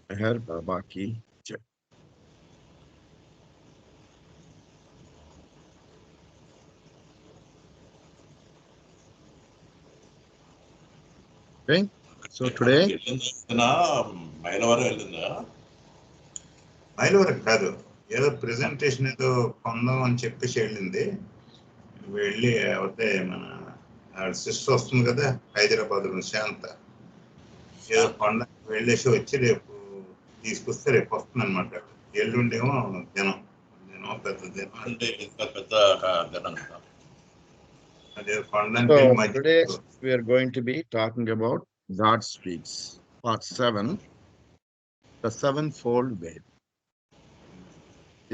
Meher Baba ki jai. Okay. So today, Mylavaram వెళ్ళిందా? మైలవరం కాదు, ఏదో ప్రెజెంటేషన్ ఏదో పొందాం అని చెప్పేసి వెళ్ళింది. వెళ్ళి అవుతే మన సిస్టర్ వస్తుంది కదా హైదరాబాద్ నుంచి, శాంత ఏదో కొండ వెళ్ళేసి వచ్చి రేపు తీసుకొస్తే రేపు వస్తుంది అనమాట. ఎల్లుండేమో దినం దినం పెద్ద దినం అంటే ఇంకా పెద్ద దినం కదా. అదే కొండకి so వెళ్ళి మధ్య today we are going to be talking about God speaks, part 7, the sevenfold way.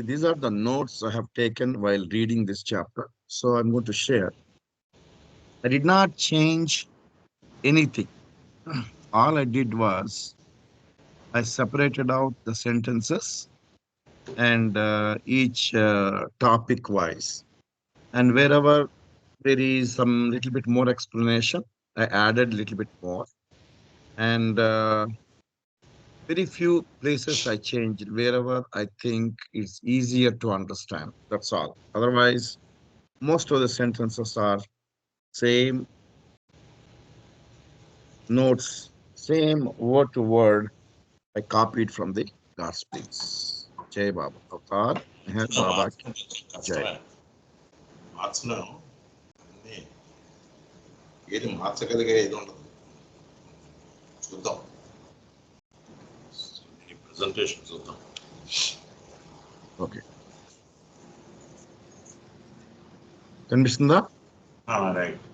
These are the notes I have taken while reading this chapter. So I'm going to share. I did not change anything. All I did was I separated out the sentences and each topic wise. And wherever there is some little bit more explanation, I added a little bit more. And very few places I changed wherever I think it's easier to understand. That's all. Otherwise, most of the sentences are same notes, same word to word. I copied from the God Speaks. Jai Baba. Avatar, Meher Baba ki Jai. కష్టమే మార్చడం. అన్ని ఏది మార్చగలిగే ఇది ఉండదు. చూద్దాం, ఈ presentation చూద్దాం. Okay. కనిపిస్తుందా? Right.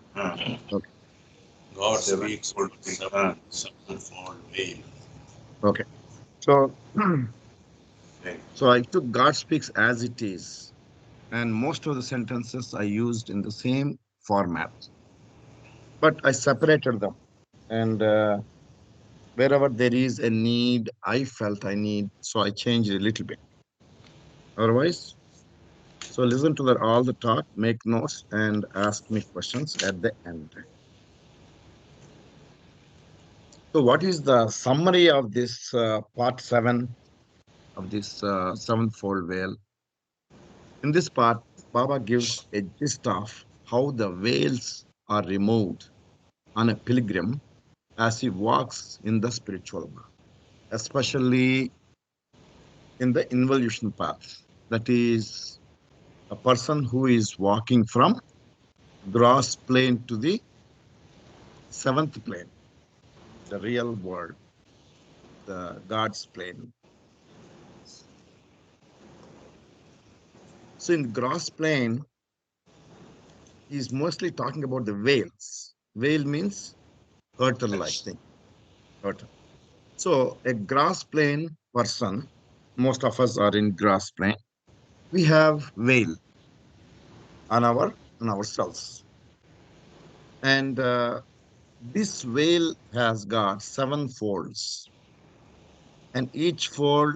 God Seven speaks fold. sevenfold way. Okay. So, Right. so I took God Speaks as it is, and most of the sentences I used in the same format, but I separated them. And wherever there is a need, I felt I need, so I changed a little bit. Otherwise, so listen to all the talk, make notes, and ask me questions at the end. So, what is the summary of this part 7 of this sevenfold veil? In this part, Baba gives a gist of how the veils are removed on a pilgrim as he walks in the spiritual path, especially in the involution path. That is, a person who is walking from gross plane to the seventh plane, the real world, the God's plane. So in gross plane, he's mostly talking about the veils. Veil means turtle-like thing. Turtle. So a grass plane person, most of us are in grass plane. We have veil on ourselves, and this veil has got 7 folds, and each fold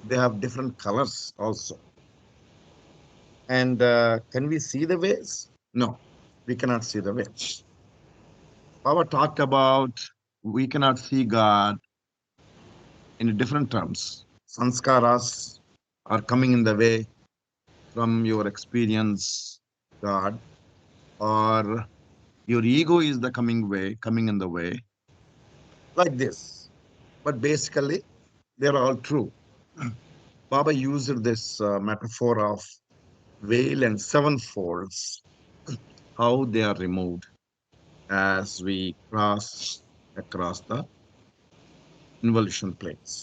they have different colors also. And can we see the veils? No, we cannot see the veils. Baba talked about we cannot see God in different terms. Sanskaras are coming in the way from your experience, God, or your ego is the coming in the way, like this. But basically, they're all true. Baba used this metaphor of veil and 7 folds, how they are removed as we cross across the involution planes.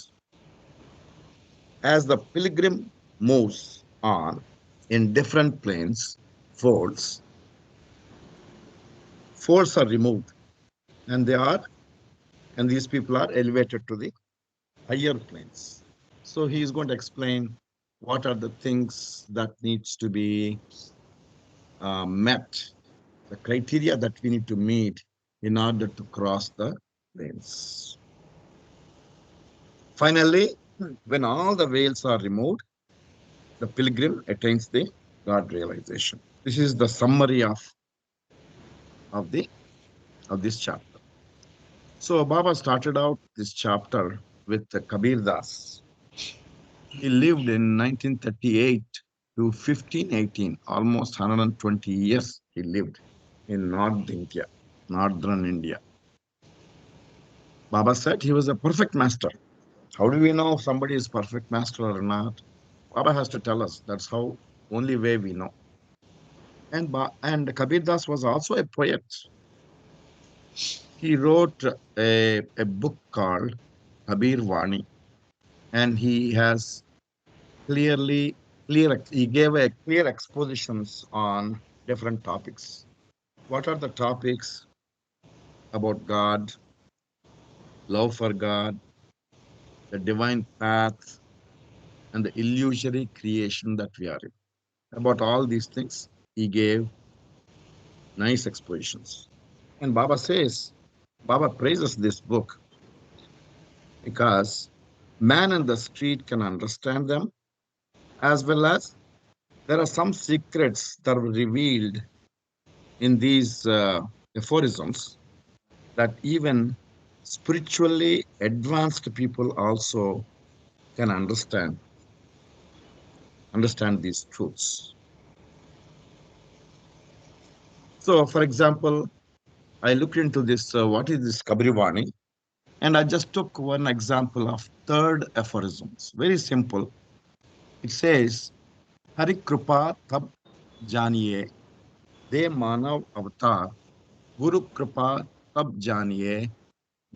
As the pilgrim moves on in different planes, folds, folds are removed, and these people are elevated to the higher planes. So he is going to explain what are the things that needs to be met, the criteria that we need to meet in order to cross the planes. Finally, when all the veils are removed, the pilgrim attains the God realization. This is the summary of the of this chapter. So Baba started out this chapter with Kabir Das. He lived in 1938 to 1518, almost 120 years he lived in northern India. Baba said he was a perfect master. How do we know if somebody is perfect master or not? Baba has to tell us. That's how only way we know. And Kabir Das was also a poet. He wrote a book called Kabir Vani, and he has he gave a clear expositions on different topics. What are the topics about God, love for God, the divine path, and the illusory creation that we are in? About all these things, he gave nice expositions. And Baba praises this book because man in the street can understand them, as well as there are some secrets that were revealed in these aphorisms that even spiritually advanced people also can understand these truths. So, for example, I looked into this, what is this Kabrivani? And I just took one example of third aphorisms. Very simple. It says, Hari Kripa Tab Janiye, De Manav Avatar, Guru Kripa Tab Janiye,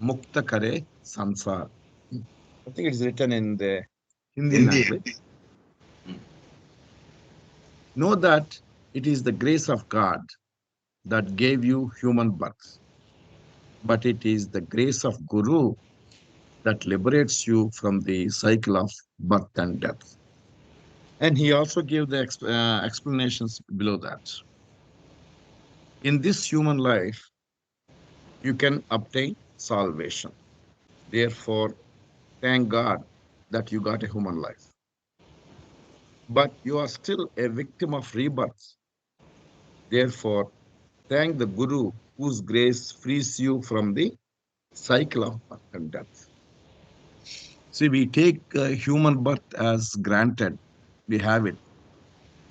Mukta Kare Sansar. I think it's written in the Hindi Hindi. language. Know that it is the grace of God that gave you human birth, but it is the grace of Guru that liberates you from the cycle of birth and death. And he also gave the explanations below that. In this human life, you can obtain salvation. Therefore, thank God that you got a human life. But you are still a victim of rebirth. Therefore, thank the Guru whose grace frees you from the cycle of birth and death. See, we take human birth as granted. We have it.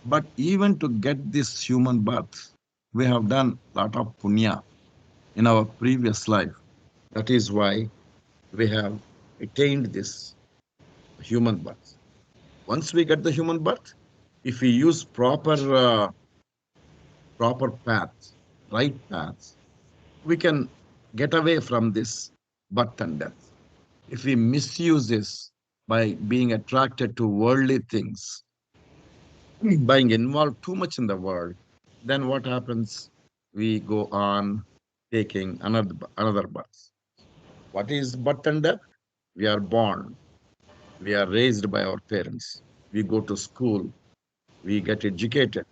But even to get this human birth, we have done a lot of punya in our previous life. That is why we have attained this human birth. Once we get the human birth, if we use proper paths, right paths, we can get away from this birth and death. If we misuse this by being attracted to worldly things, being involved too much in the world, then what happens? We go on taking another birth. What is birth and death? We are born. We are raised by our parents. We go to school. We get educated.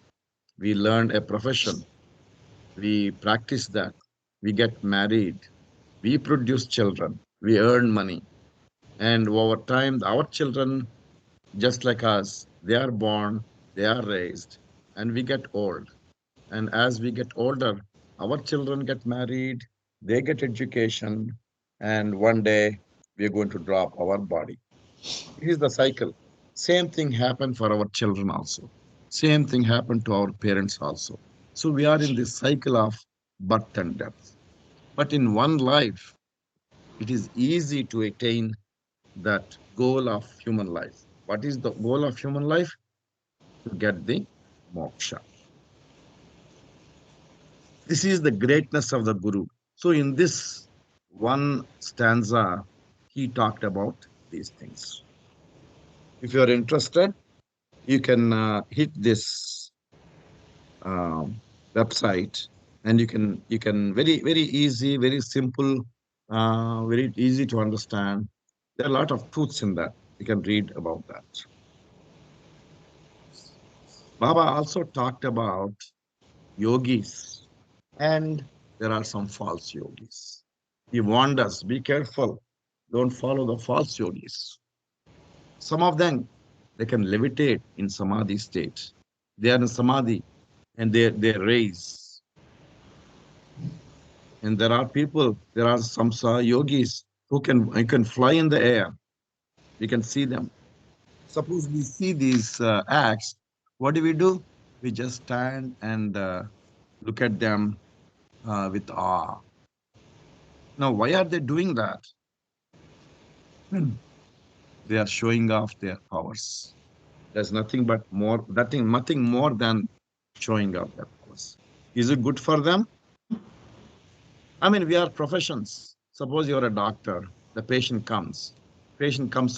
We learn a profession. We practice that. We get married. We produce children. We earn money. And over time, our children, just like us, they are born, they are raised, and we get old. And as we get older, our children get married, they get education, and one day we're going to drop our body. It is the cycle. Same thing happened for our children also. Same thing happened to our parents also. So we are in this cycle of birth and death. But in one life, it is easy to attain that goal of human life. What is the goal of human life? To get the moksha. This is the greatness of the Guru. So, in this one stanza, he talked about these things. If you are interested, you can hit this um, website, and you can very easy, very simple, very easy to understand. There are a lot of truths in that. You can read about that. Baba also talked about yogis, and there are some false yogis. He warned us, be careful, don't follow the false yogis. Some of them, they can levitate in samadhi state. They are in samadhi and they raise. And there are some yogis who can fly in the air. We can see them. Suppose we see these acts, what do? We just stand and look at them with awe. Now, why are they doing that? Hmm. They are showing off their powers. There's nothing more than showing off their powers. Is it good for them? I mean, we are professions. Suppose you're a doctor, the patient comes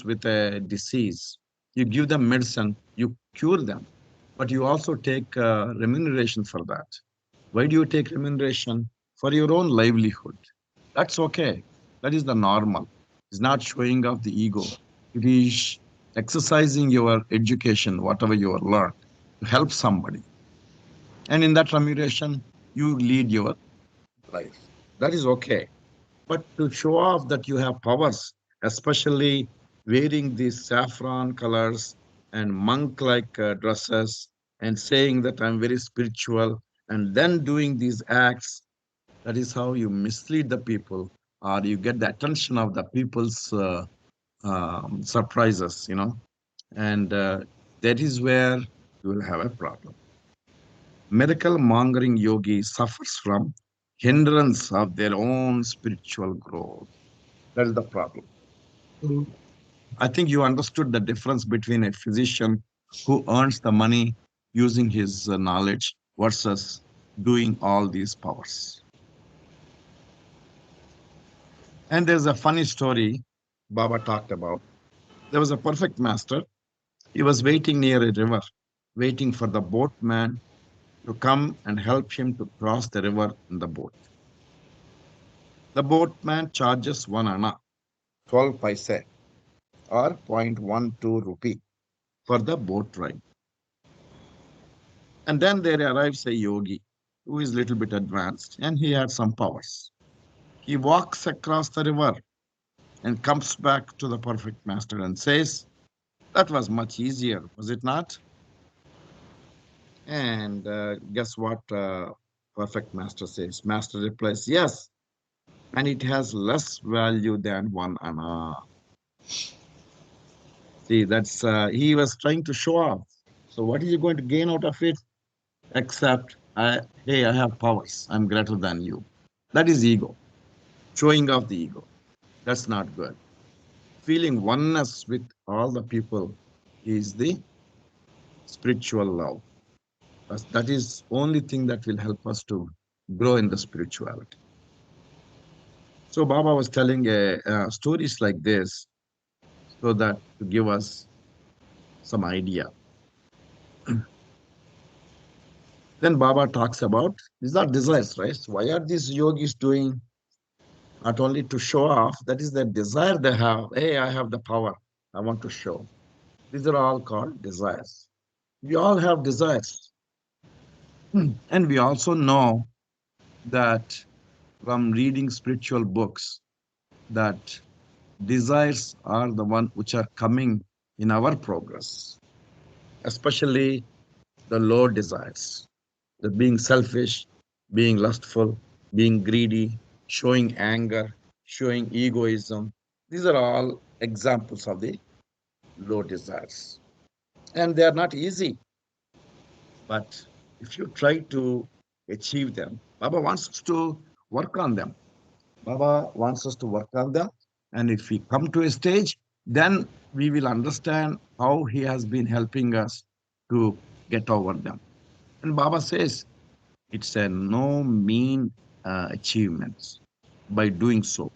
with a disease. You give them medicine, you cure them, but you also take remuneration for that. Why do you take remuneration? For your own livelihood. That's okay. That is the normal. It's not showing off the ego. It is exercising your education, whatever you have learned, to help somebody. And in that remuneration, you lead your life. That is okay. But to show off that you have powers, especially wearing these saffron colors and monk like dresses and saying that I'm very spiritual and then doing these acts, that is how you mislead the people or you get the attention of the people's surprises, and that is where you will have a problem. Miracle mongering yogi suffers from hindrance of their own spiritual growth. That is the problem. Mm. I think you understood the difference between a physician who earns the money using his knowledge versus doing all these powers. And there's a funny story Baba talked about. There was a perfect master. He was waiting near a river, waiting for the boatman to come and help him to cross the river in the boat. The boatman charges 1 anna, 12 paise, or 0.12 rupee for the boat ride. And then there arrives a yogi who is a little bit advanced and he had some powers. He walks across the river and comes back to the perfect master and says, that was much easier, was it not? And guess what? Perfect master says. Master replies, yes, and it has less value than 1 anna. See, that's he was trying to show off. So what is he going to gain out of it? Except, hey, I have powers. I'm greater than you. That is ego, showing off the ego. That's not good. Feeling oneness with all the people is the spiritual love. That is only thing that will help us to grow in the spirituality. So Baba was telling stories like this so that to give us some idea. Then Baba talks about these are desires, right? So why are these yogis doing not only to show off? That is the desire they have. Hey, I have the power. I want to show. These are all called desires. We all have desires. And we also know that from reading spiritual books that desires are the one which are coming in our progress, especially the low desires, the being selfish, being lustful, being greedy, showing anger, showing egoism. These are all examples of the low desires. And they are not easy, but if you try to achieve them, Baba wants us to work on them. Baba wants us to work on them. And if we come to a stage, then we will understand how he has been helping us to get over them. And Baba says it's a no mean achievements by doing so.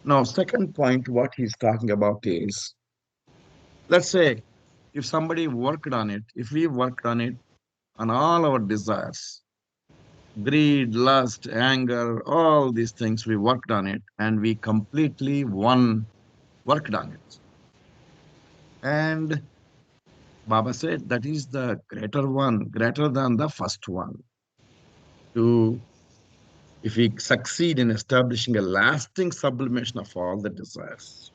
Now, second point, what he's talking about is, let's say, if somebody worked on it, if we worked on it, on all our desires, greed, lust, anger, all these things, we worked on it and we completely worked on it. And Baba said that is the greater one, greater than the first one. To if we succeed in establishing a lasting sublimation of all the desires.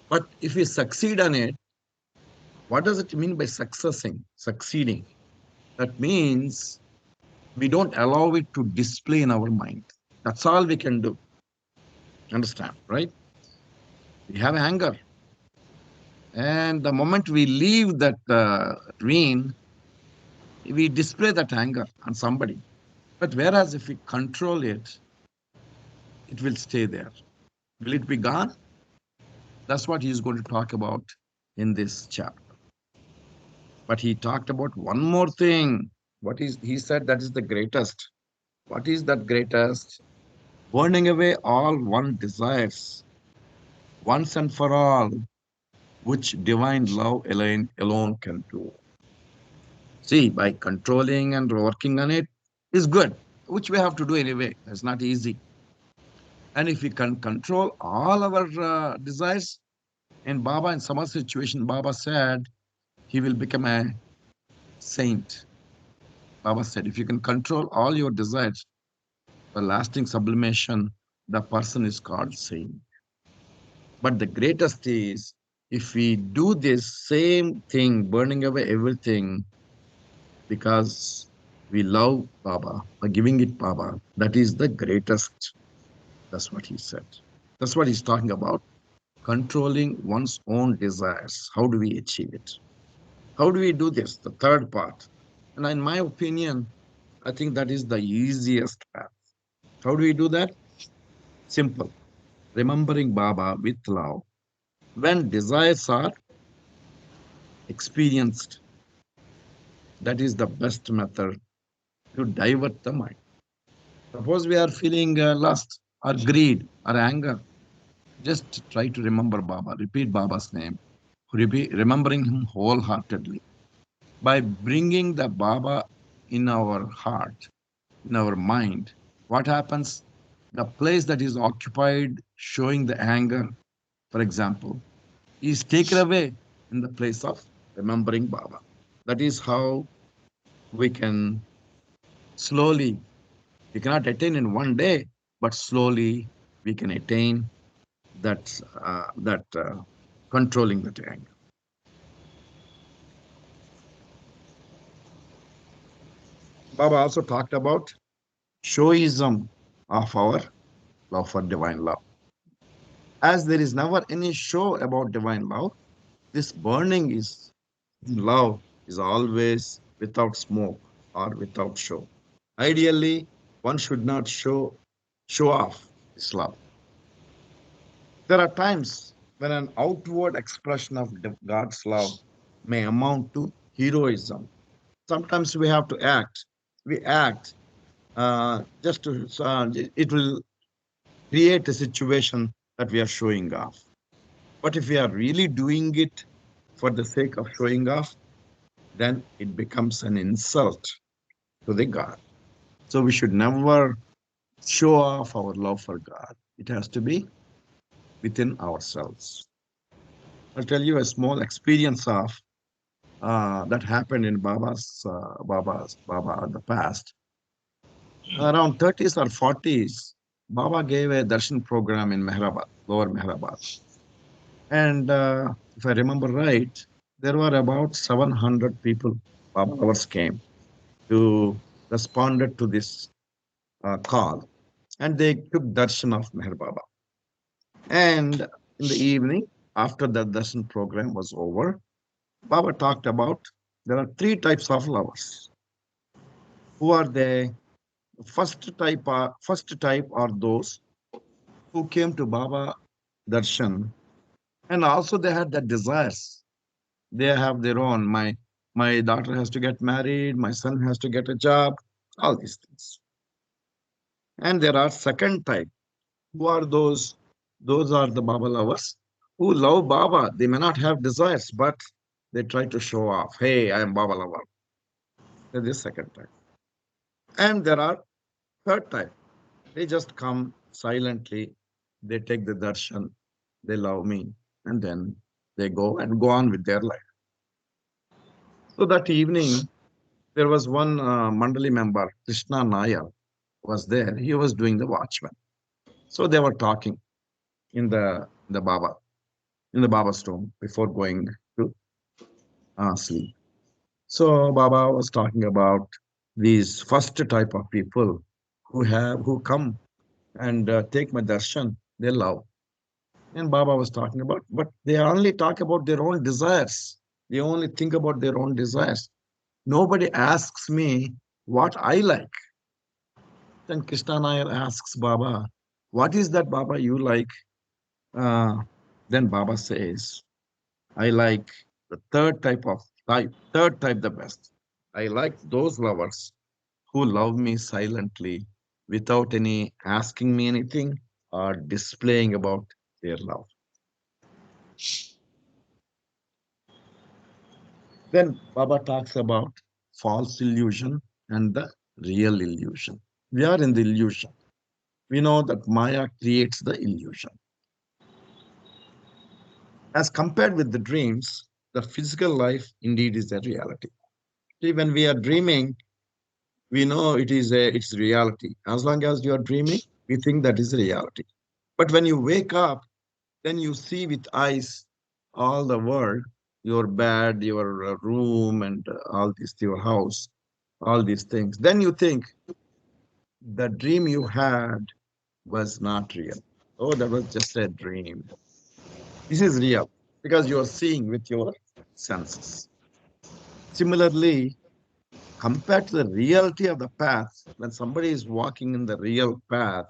But if we succeed on it, what does it mean by succeeding? That means we don't allow it to display in our mind. That's all we can do. Understand, right? We have anger. And the moment we leave that arena, we display that anger on somebody. But whereas if we control it, it will stay there. Will it be gone? That's what he's going to talk about in this chapter. But he talked about one more thing. What is he said that is the greatest? What is that greatest? Burning away all one desires once and for all, which divine love alone can do. See, by controlling and working on it is good, which we have to do anyway. It's not easy. And if we can control all our desires, in Baba, in some other situation, Baba said he will become a saint. Baba said, if you can control all your desires, the lasting sublimation, the person is called saint. But the greatest is if we do this same thing, burning away everything because we love Baba or giving it Baba, that is the greatest. That's what he said. That's what he's talking about. Controlling one's own desires. How do we achieve it? How do we do this? The third part. And in my opinion, I think that is the easiest path. How do we do that? Simple. Remembering Baba with love. When desires are experienced, that is the best method to divert the mind. Suppose we are feeling lust or greed or anger, just try to remember Baba, repeat Baba's name, remembering him wholeheartedly. By bringing the Baba in our heart, in our mind, what happens? The place that is occupied showing the anger, for example, is taken away in the place of remembering Baba. That is how we can slowly, we cannot attain in one day, but slowly we can attain that controlling that anger. Baba also talked about showism of our love for divine love. As there is never any show about divine love, this burning is in love is always without smoke or without show. Ideally, one should not show off this love. There are times when an outward expression of God's love may amount to heroism. Sometimes we have to act. We act just to, it will create a situation that we are showing off. But if we are really doing it for the sake of showing off, then it becomes an insult to the God. So we should never show off our love for God. It has to be within ourselves. I'll tell you a small experience of that happened in Baba in the past. Around 30s or 40s, Baba gave a darshan program in Mehrabad, Lower Mehrabad. And if I remember right, there were about 700 people, Baba lovers came to responded to this call. And they took darshan of Meher Baba. And in the evening, after the darshan program was over, Baba talked about there are three types of lovers. Who are they? First type are those who came to Baba darshan, and also they had their desires. They have their own. My daughter has to get married. My son has to get a job. All these things. And there are second type. Who are those? Those are the Baba lovers who love Baba. They may not have desires, but they try to show off. Hey, I am Baba lover. That is second type. And there are third type. They just come silently. They take the darshan. They love me, and then they go on with their life. So that evening, there was one Mandali member, Krishna Nayar, was there. He was doing the watchman. So they were talking in the Baba in the Baba's room before going to sleep. So Baba was talking about these first type of people who come and take my darshan. they love. And Baba was talking about, but they only talk about their own desires. They only think about their own desires. Nobody asks me what I like. Then Krishna Nair asks Baba, what is that, Baba, you like? Uh, then Baba says, I like the third type the best. I like those lovers who love me silently without any asking me anything or displaying about their love. Then Baba talks about false illusion and the real illusion. We are in the illusion. We know that Maya creates the illusion. As compared with the dreams, the physical life indeed is a reality. See, when we are dreaming, we know it's reality. As long as you are dreaming, we think that is reality. But when you wake up, then you see with eyes all the world, your bed, your room, and all this, your house, all these things. Then you think the dream you had was not real. Oh, that was just a dream. This is real because you are seeing with your senses. Similarly, compared to the reality of the path, when somebody is walking in the real path,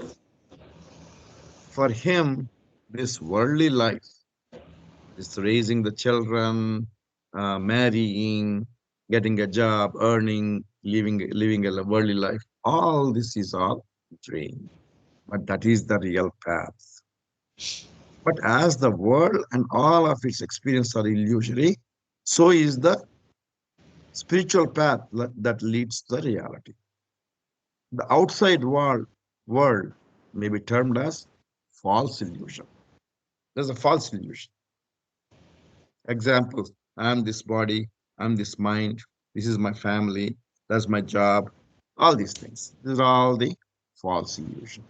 for him, this worldly life, this raising the children, marrying, getting a job, earning, living a worldly life, all this is all dream. But that is the real path. But as the world and all of its experience are illusory, so is the spiritual path that leads to the reality. The outside world may be termed as false illusion. There's a false illusion. Examples: I'm this body, I'm this mind, this is my family, that's my job, all these things. These are all the false illusion.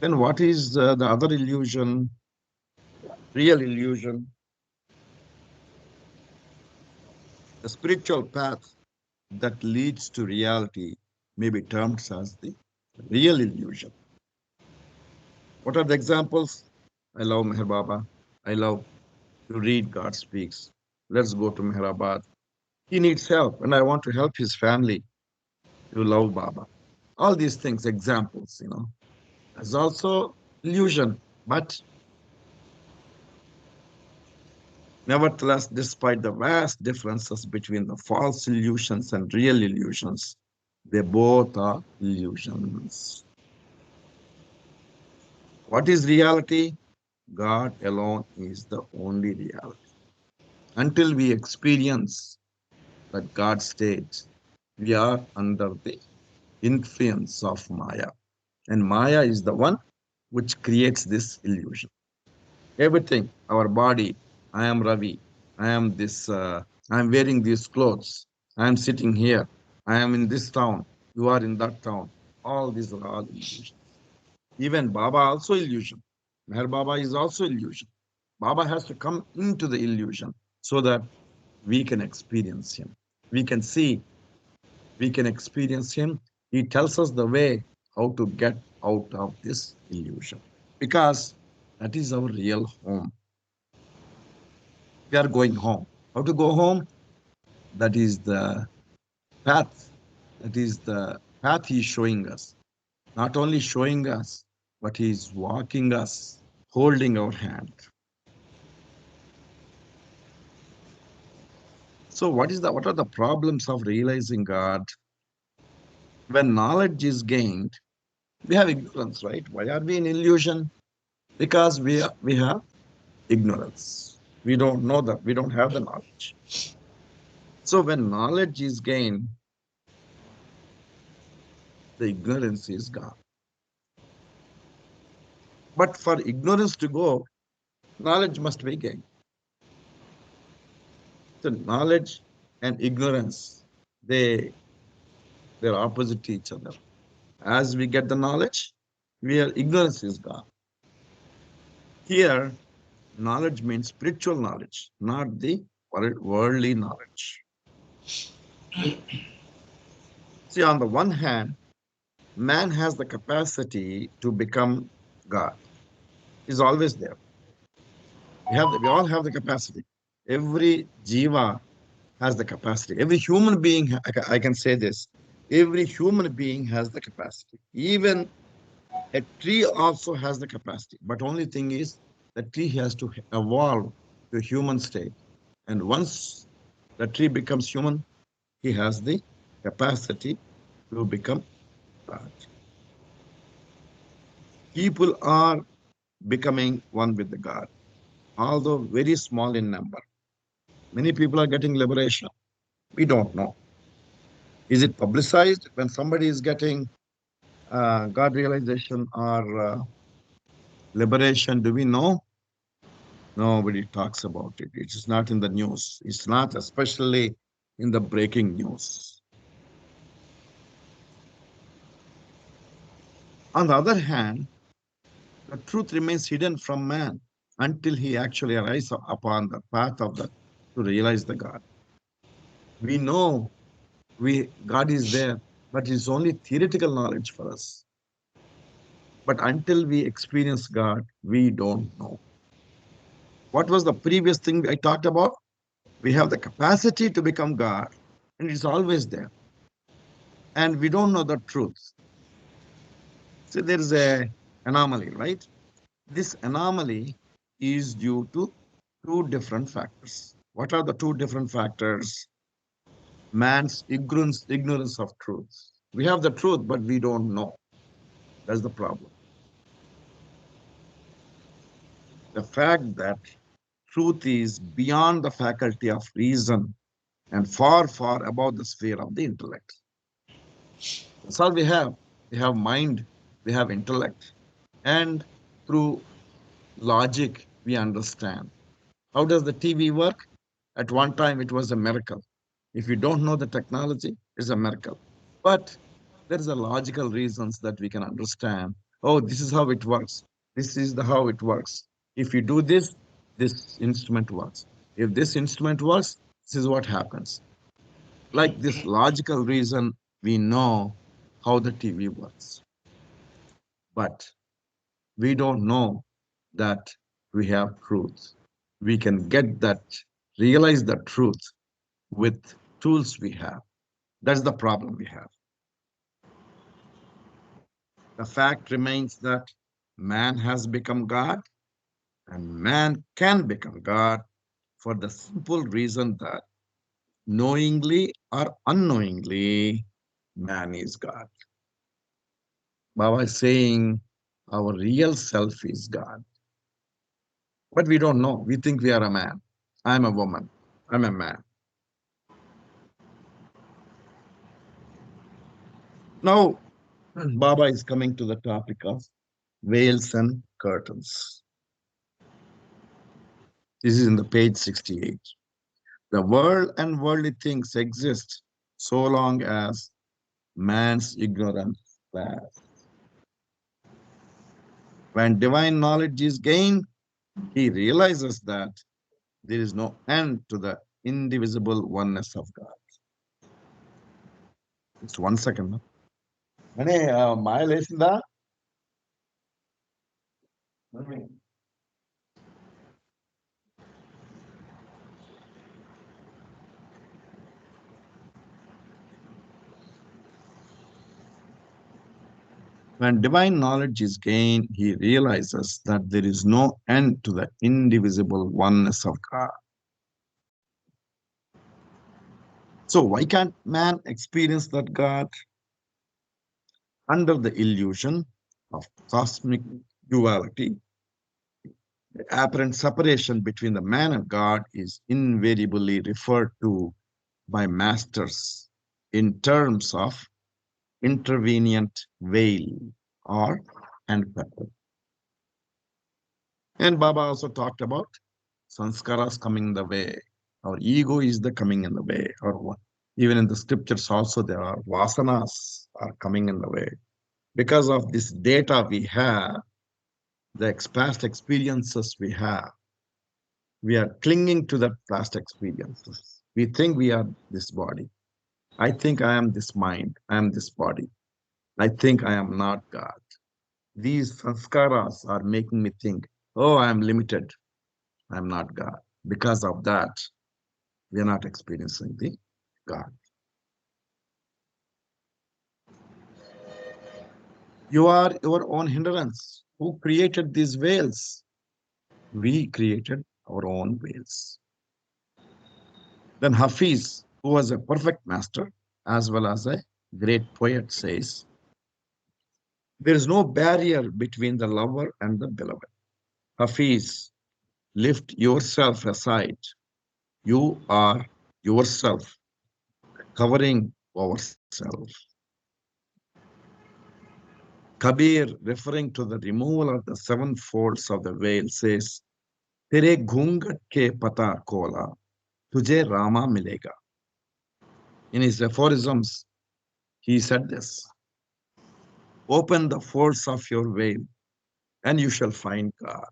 Then what is the other illusion? Real illusion. The spiritual path that leads to reality may be termed as the real illusion. What are the examples? I love Meher Baba. I love to read God Speaks. Let's go to Meherabad. He needs help, and I want to help his family to love Baba. All these things, examples, There's also illusion, but nevertheless, despite the vast differences between the false illusions and real illusions, they both are illusions. What is reality? God alone is the only reality. Until we experience that God state, we are under the influence of Maya. And Maya is the one which creates this illusion. Everything, our body, I am Ravi, I am this, I am wearing these clothes, I am sitting here, I am in this town, you are in that town. All these are all illusions. Even Baba also illusion. Meher Baba is also illusion. Baba has to come into the illusion so that we can experience him. We can see, we can experience him. He tells us the way how to get out of this illusion because that is our real home. We are going home. How to go home? That is the path. That is the path he is showing us. Not only showing us, but he is walking us, holding our hand. So what are the problems of realizing God? When knowledge is gained, we have ignorance, right? Why are we in illusion? Because we have ignorance. We don't know that. We don't have the knowledge. So when knowledge is gained, the ignorance is gone. But for ignorance to go, knowledge must be gained. So knowledge and ignorance, they're opposite to each other. As we get the knowledge, ignorance is gone. Here, knowledge means spiritual knowledge, not the worldly knowledge. See, on the one hand, man has the capacity to become God. is always there. We all have the capacity. Every jiva has the capacity. Every human being, I can say this, every human being has the capacity. Even a tree also has the capacity. But only thing is, the tree has to evolve to a human state. And once the tree becomes human, he has the capacity to become God. People are becoming one with the God, although very small in number. Many people are getting liberation. We don't know. Is it publicized when somebody is getting God realization or liberation? Do we know? Nobody talks about it. It is not in the news. It's not especially in the breaking news. On the other hand, the truth remains hidden from man until he actually arrives upon the path of the to realize the God. We know God is there, but it's only theoretical knowledge for us. But until we experience God, we don't know. What was the previous thing I talked about? We have the capacity to become God, and it's always there. And we don't know the truth. So there is a anomaly, right? This anomaly is due to two different factors. What are the two different factors? Man's ignorance of truth. We have the truth, but we don't know. That's the problem. The fact that truth is beyond the faculty of reason and far, far above the sphere of the intellect. That's all we have. We have mind, we have intellect, and through logic, we understand. How does the TV work? At one time, it was a miracle. If you don't know the technology, it's a miracle. But there is a logical reasons that we can understand. Oh, this is how it works. This is the how it works. If you do this, this instrument works. If this instrument works, this is what happens. Like this logical reason, we know how the TV works. But we don't know that we have truth. We can get that, realize the truth with tools we have. That's the problem we have. The fact remains that man has become God and man can become God for the simple reason that knowingly or unknowingly, man is God. Baba is saying our real self is God. But we don't know. We think we are a man. I'm a woman. I'm a man. Now, Baba is coming to the topic of veils and curtains. This is in the page 68. The world and worldly things exist so long as man's ignorance lasts. When divine knowledge is gained, he realizes that there is no end to the indivisible oneness of God. Just 1 second. Mane, Maya lesinda? When divine knowledge is gained, he realizes that there is no end to the indivisible oneness of God. So, why can't man experience that God? Under the illusion of cosmic duality, the apparent separation between the man and God is invariably referred to by masters in terms of intervenient veil or and curtain. And Baba also talked about sanskaras coming the way. Our ego is the coming in the way. Or what? Even in the scriptures also there are vasanas are coming in the way. Because of this data we have, the past experiences we are clinging to the past experiences. We think we are this body. I think I am this mind. I am this body. I think I am not God. These sanskaras are making me think, oh, I'm limited. I'm not God. Because of that, we are not experiencing the God. You are your own hindrance. Who created these veils? We created our own veils. Then Hafiz, who was a perfect master as well as a great poet, says, there is no barrier between the lover and the beloved. Hafiz, lift yourself aside. You are yourself, covering ourselves. Kabir, referring to the removal of the seven folds of the veil, says, तेरे घूंघट के पता खोला तुझे Rama milega. In his aphorisms, he said this, open the folds of your veil and you shall find God.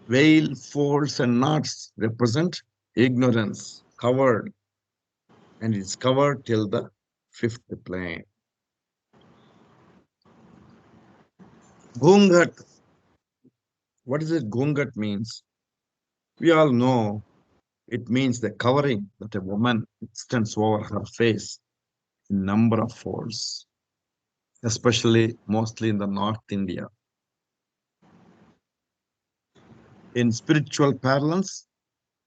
Veil, folds, and knots represent ignorance, covered, and it's covered till the fifth plane. Gungat. What is it? Gungat means. We all know it means the covering that a woman extends over her face in number of folds, especially mostly in the North India. In spiritual parlance,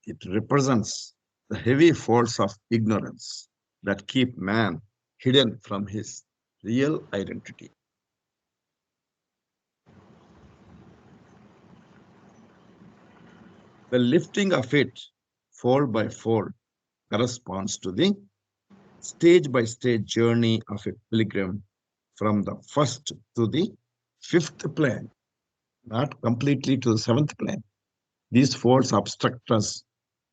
it represents the heavy folds of ignorance that keep man hidden from his real identity. The lifting of it, fold by fold, corresponds to the stage by stage journey of a pilgrim from the first to the fifth plane, not completely to the seventh plane. These folds obstruct us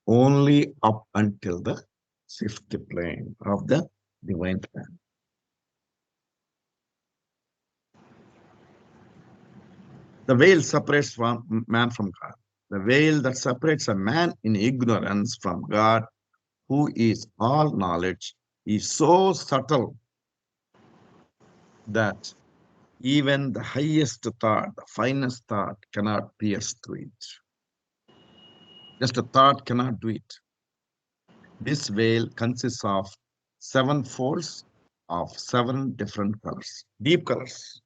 only up until the fifth plane of the divine plan. The veil separates man from God. The veil that separates a man in ignorance from God, who is all knowledge, is so subtle that even the highest thought, the finest thought, cannot pierce through it. Just a thought cannot do it. This veil consists of seven folds of seven different colors, deep colors.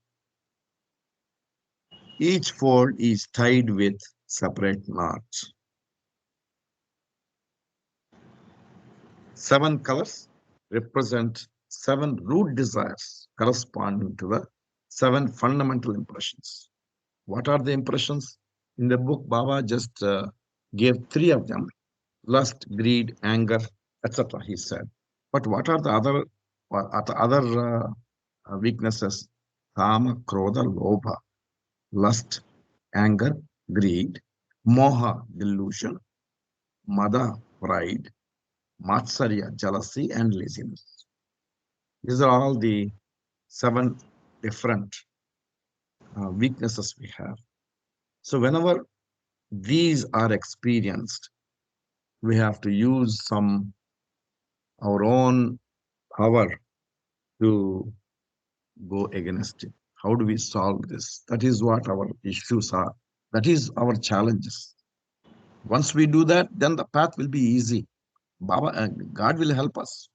Each fold is tied with separate knots. Seven colors represent seven root desires corresponding to the seven fundamental impressions. What are the impressions? In the book, Baba just gave three of them: lust, greed, anger, etc. He said. But what are the other weaknesses? Kama, Krodha, Lobha, lust, anger, greed, Moha, delusion, Mada, pride, Matsarya, jealousy, and laziness. These are all the seven different weaknesses we have. So whenever these are experienced, we have to use our own power to go against it. How do we solve this? That is what our issues are. That is our challenges. Once we do that, then the path will be easy. God will help us.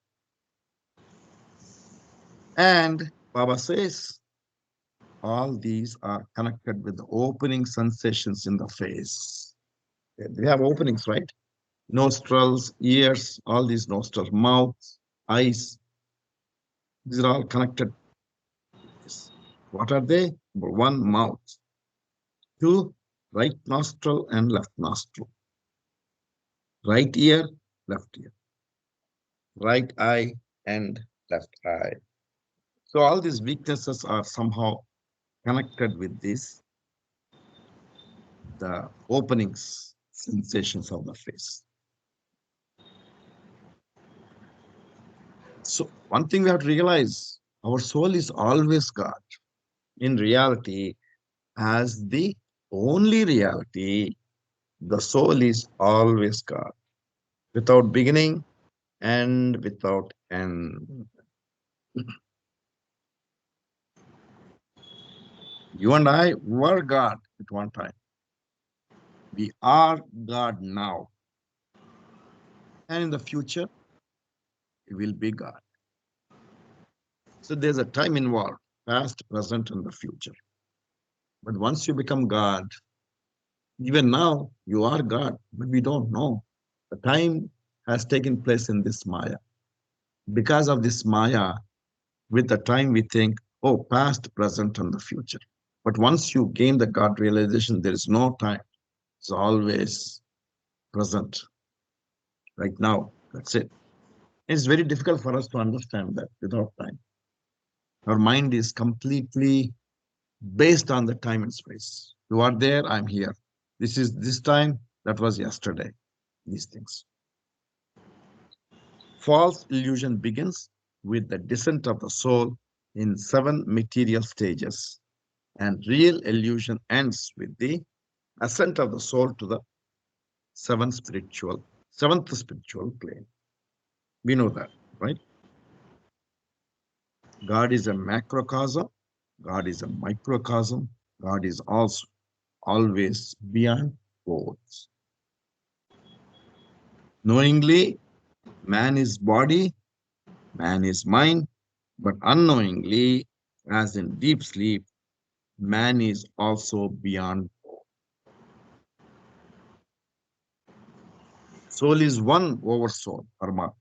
And Baba says, all these are connected with the opening sensations in the face. We have openings, right? Nostrils, ears, all these nostrils, mouth, eyes, these are all connected. What are they? Number one, mouth. Two, right nostril and left nostril. Right ear, left ear. Right eye and left eye. So all these weaknesses are somehow connected with this, the openings, sensations of the face. So one thing we have to realize, our soul is always God. In reality, as the only reality, the soul is always God, without beginning and without end. You and I were God at one time. We are God now. And in the future, we will be God. So there's a time involved, past, present, and the future. But once you become God, even now you are God, but we don't know. The time has taken place in this Maya. Because of this Maya, with the time we think, oh, past, present, and the future. But once you gain the God realization, there is no time. It's always present, right now. That's it. It's very difficult for us to understand that without time. Our mind is completely based on the time and space. You are there, I'm here. This is this time, that was yesterday. These things. False illusion begins with the descent of the soul in 7 material stages, and real illusion ends with the ascent of the soul to the seventh spiritual plane. We know that, right? God is a macrocosm, God is a microcosm, God is also always beyond both. Knowingly, man is body, man is mind, but unknowingly, as in deep sleep, man is also beyond. Soul is one over soul, Paramatma.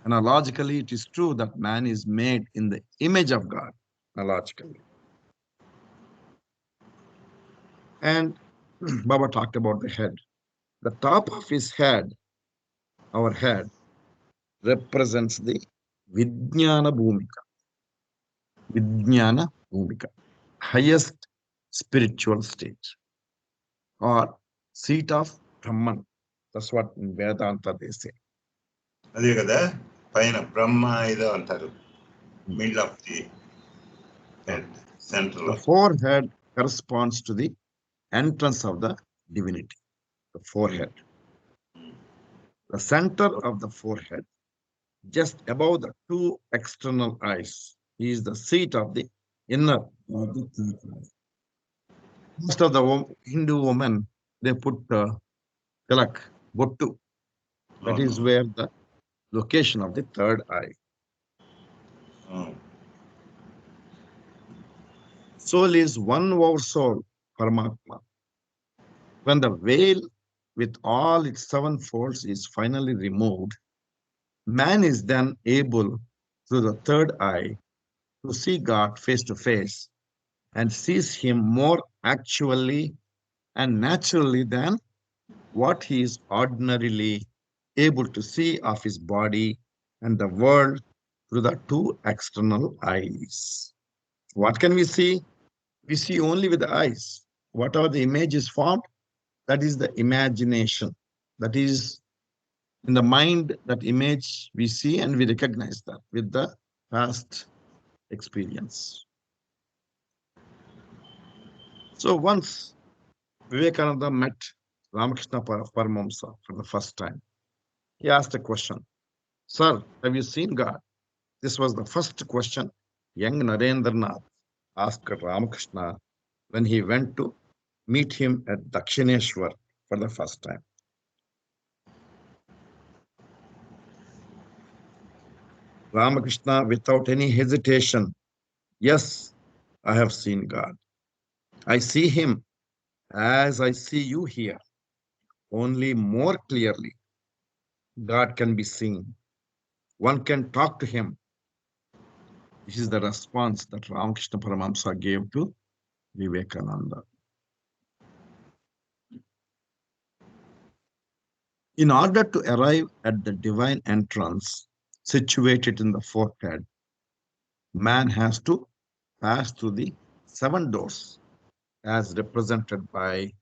Analogically, it is true that man is made in the image of God, analogically. And Baba talked about the head. The top of his head, our head, represents the Vijnana Bhumika. Vijnana Bhumika, highest spiritual stage or seat of Brahman. That's what in Vedanta they say. అదే కదా పైన బ్రహ్మ ఏదో అంటారు middle of the head center The forehead corresponds to the entrance of the divinity, the forehead. The center of the forehead, just above the 2 external eyes, is the seat of the inner or the third eye. Most of the Hindu women, they put tilak, bottu. That is where the location of the third eye. Soul is one over soul, Paramatma. When the veil with all its 7 folds is finally removed, man is then able, through the third eye, to see God face to face and sees him more actually and naturally than what he is ordinarily able to see of his body and the world through the 2 external eyes. What can we see? We see only with the eyes. Whatever the image is formed, that is the imagination. That is in the mind, that image we see and we recognize that with the past experience. So once Vivekananda met Ramakrishna Paramahamsa for the first time, he asked a question. Sir, have you seen God? This was the first question young Narendranath asked Ramakrishna when he went to meet him at Dakshineshwar for the first time. Ramakrishna, without any hesitation, yes, I have seen God. I see him as I see you here, only more clearly. God can be seen. One can talk to him. This is the response that Ramakrishna Paramahamsa gave to Vivekananda. In order to arrive at the divine entrance situated in the forehead, man has to pass through the 7 doors as represented by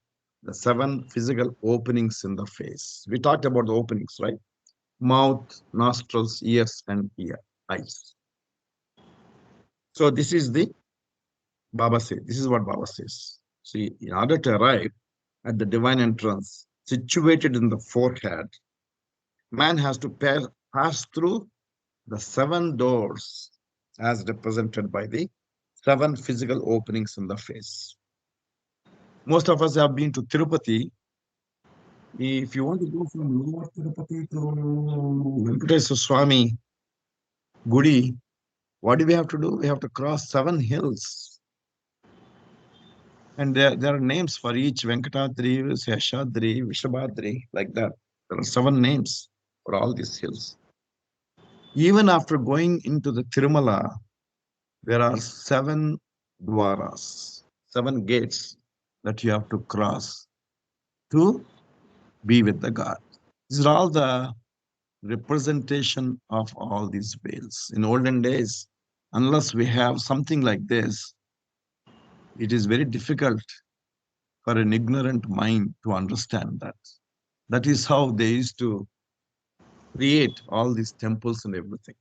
the 7 physical openings in the face. We talked about the openings, right? Mouth, nostrils, ears, and eyes. So this is the Baba says. This is what Baba says. See, in order to arrive at the divine entrance situated in the forehead, man has to pass through the 7 doors as represented by the 7 physical openings in the face. Most of us have been to Tirupati. If you want to go from Lower Tirupati to Venkateswara Swami Gudi, what do we have to do? We have to cross 7 hills. And there are names for each Venkatadri, Seshadri, Vishabhadri, like that. There are 7 names for all these hills. Even after going into the Tirumala, there are 7 dwaras, 7 gates that you have to cross to be with the God. These are all the representation of all these veils. In olden days, unless we have something like this, it is very difficult for an ignorant mind to understand that. That is how they used to create all these temples and everything.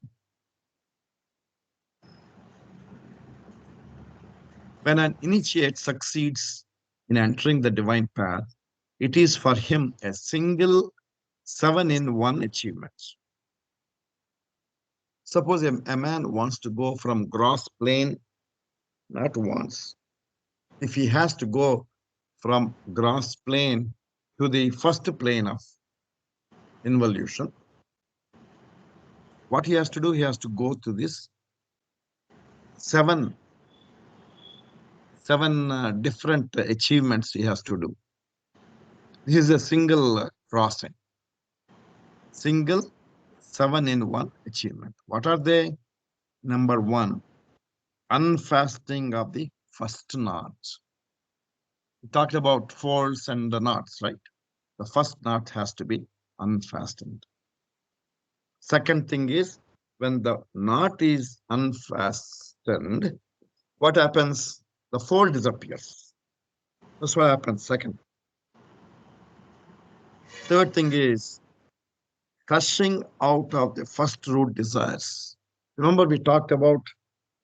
When an initiate succeeds in entering the divine path, it is for him a single 7-in-1 achievement. Suppose a man wants to go from gross plane, not once. If he has to go from gross plane to the first plane of involution, what he has to do, he has to go to this seven different achievements he has to do. This is a single crossing, single 7-in-1 achievement. What are they? Number 1, unfastening of the first knot. We talked about folds and the knots, right? The first knot has to be unfastened. Second thing is, when the knot is unfastened, what happens? The fold disappears. That's what happens. Second. Third thing is crushing out of the first root desires. Remember, we talked about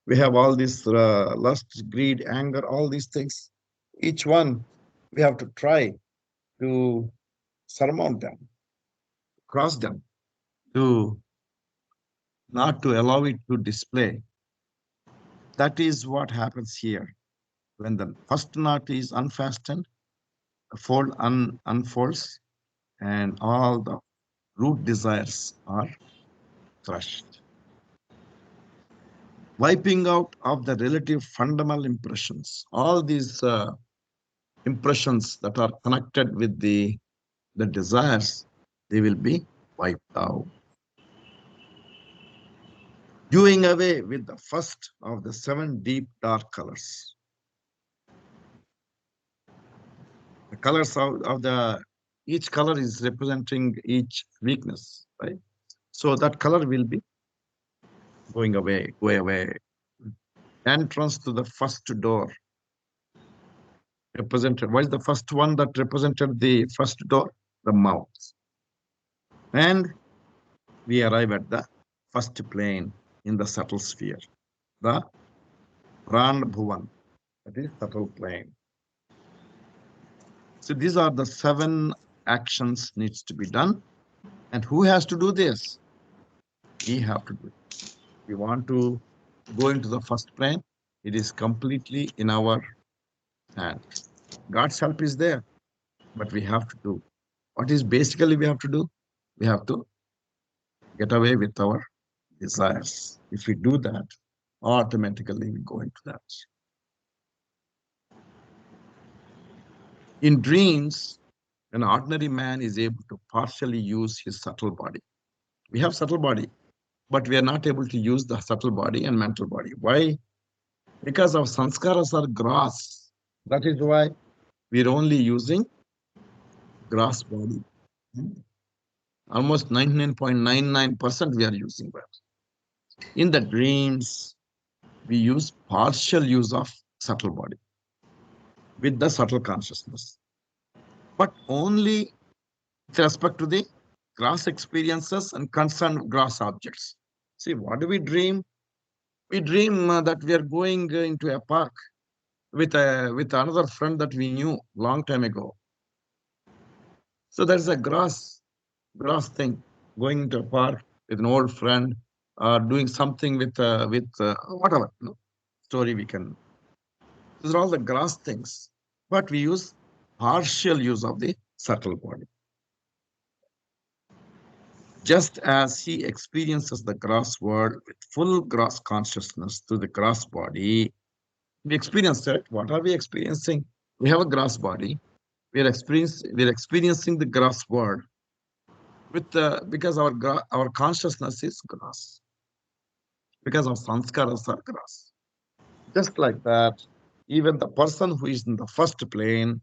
we have all these lust, greed, anger, all these things. Each one we have to try to surmount them, cross them, to not to allow it to display. That is what happens here. When the first knot is unfastened, the fold unfolds, and all the root desires are crushed. Wiping out of the relative fundamental impressions, all these impressions that are connected with the desires, they will be wiped out. Doing away with the first of the 7 deep dark colors. The colors of the each color is representing each weakness, right? So that color will be going away, go away. Entrance to the first door represented. What is the first one that represented the first door? The mouth. And we arrive at the first plane in the subtle sphere, the Pran Bhuvan, that is subtle plane. So these are the 7 actions needs to be done. And who has to do this? We have to do it. We want to go into the first plane. It is completely in our hands. God's help is there, but we have to do. What is basically we have to do? We have to get away with our desires. If we do that, automatically we go into that. In dreams, an ordinary man is able to partially use his subtle body. We have subtle body, but we are not able to use the subtle body and mental body. Why? Because our sanskaras are gross. That is why we're only using gross body. Almost 99.99% we are using that. In the dreams, we use partial use of subtle body with the subtle consciousness, but only with respect to the gross experiences and concerned gross objects. See, what do we dream? We dream that we are going into a park with another friend that we knew long time ago. So there's a gross thing, going into a park with an old friend doing something with whatever story we can. These are all the gross things, but we use partial use of the subtle body. Just as he experiences the gross world with full gross consciousness through the gross body, we experience it. What are we experiencing? We have a gross body. We're experiencing the gross world with because our consciousness is gross, because our sanskaras are gross. Just like that, even the person who is in the first plane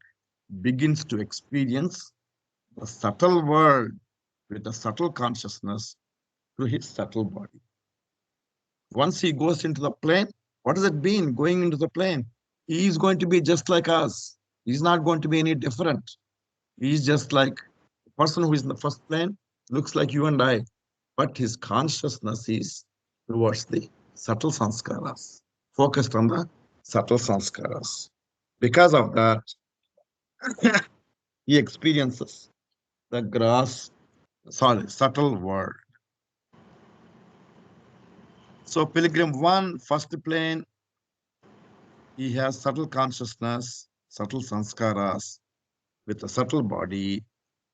begins to experience the subtle world with the subtle consciousness through his subtle body. Once he goes into the plane, what does it mean going into the plane? He is going to be just like us. He's not going to be any different. He's just like the person who is in the first plane, looks like you and I, but his consciousness is towards the subtle sanskaras, focused on the subtle sanskaras. Because of that, he experiences the subtle world. So Pilgrim 1, first plane, he has subtle consciousness, subtle sanskaras, with a subtle body,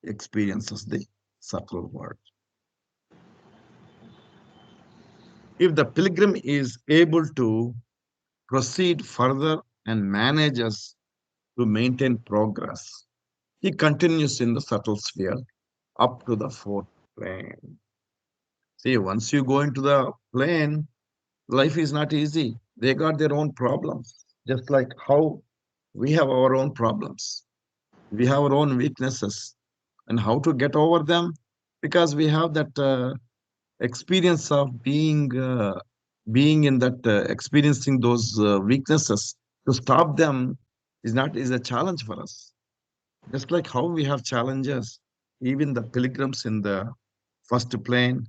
experiences the subtle world. If the pilgrim is able to proceed further and manages to maintain progress, he continues in the subtle sphere up to the fourth plane. See, once you go into the plane, life is not easy. They got their own problems, just like how we have our own problems. We have our own weaknesses, and how to get over them, because we have that experience of being in that experiencing those weaknesses. To stop them is a challenge for us. Just like how we have challenges, even the pilgrims in the first plane,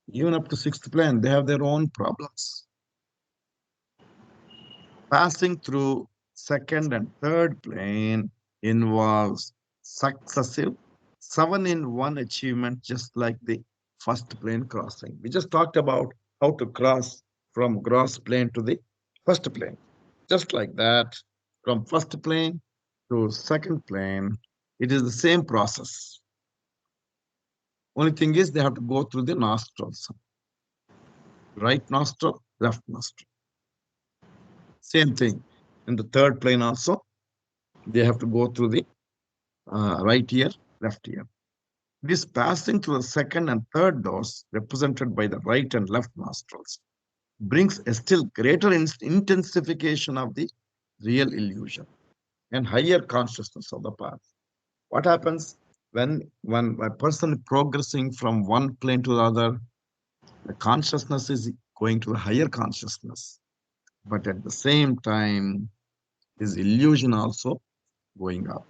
even up to sixth plane, they have their own problems. Passing through second and third plane involves successive 7-in-1 achievement, just like the first plane crossing. We just talked about how to cross from gross plane to the first plane. Just like that, from first plane to second plane, it is the same process. Only thing is they have to go through the nostrils. Right nostril, left nostril. Same thing. In the third plane also, they have to go through the right ear, left ear. This passing through the second and third doors, represented by the right and left nostrils, brings a still greater intensification of the real illusion and higher consciousness of the path. What happens when a person progressing from one plane to the other, the consciousness is going to a higher consciousness, but at the same time, his illusion also going up.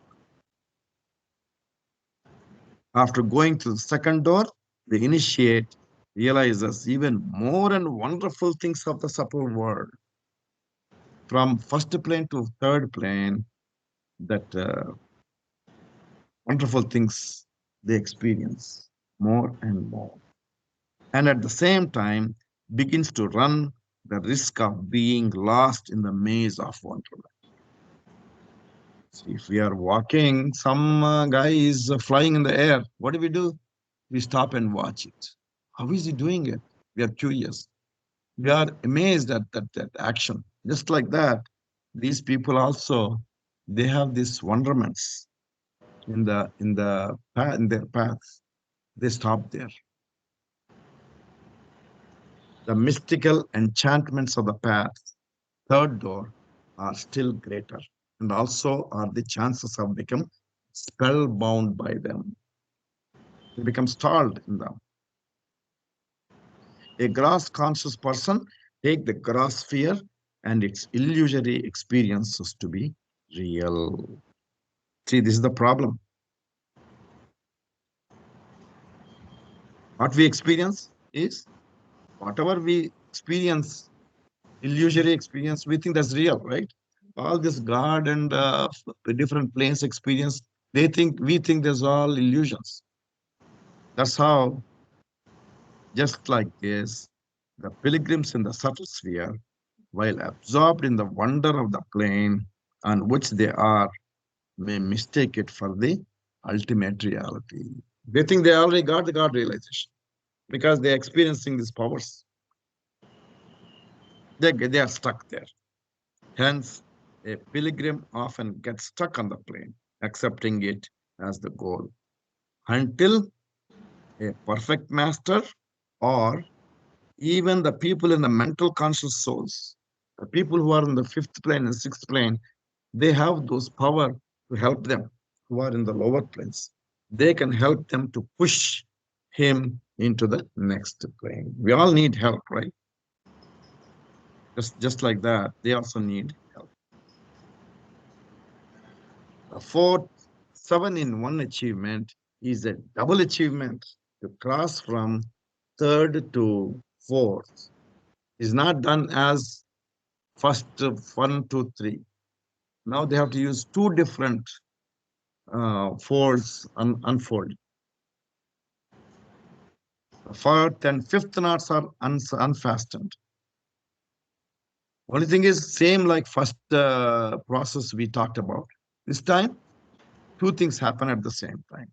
After going to the second door, the initiate realizes even more and wonderful things of the subtle world. From first plane to third plane, that wonderful things they experience more and more. And at the same time, begins to run the risk of being lost in the maze of wonderment. So if we are walking, some guy is flying in the air, what do? We stop and watch it. How is he doing it? We are curious. We are amazed at that action. Just like that, these people also, they have these wonderments in their paths. They stop there. The mystical enchantments of the path, third door, are still greater, and also are the chances of become spellbound by them. They become stalled in them. A gross conscious person take the gross sphere and its illusory experiences to be real. See, this is the problem. What we experience is whatever we experience, illusory experience, we think that's real, right? All this God and different planes experience, we think there's all illusions. That's how, just like this, The pilgrims in the subtle sphere, while absorbed in the wonder of the plane on which they are, may mistake it for the ultimate reality. They think they already got the God realization because they're experiencing these powers. They are stuck there. Hence, a pilgrim often gets stuck on the plane, accepting it as the goal until a perfect master or even the people in the mental conscious souls, the people who are in the fifth plane and sixth plane, they have those power to help them who are in the lower planes. They can help them to push him into the next plane. We all need help, right? Just like that, they also need help. The fourth, 7-in-1 achievement is a double achievement to cross from third to fourth. Is not done as first 1, 2, 3. Now they have to use two different folds unfold. The fourth and fifth knots are unfastened. Only thing is same like first process we talked about. This time, two things happen at the same time.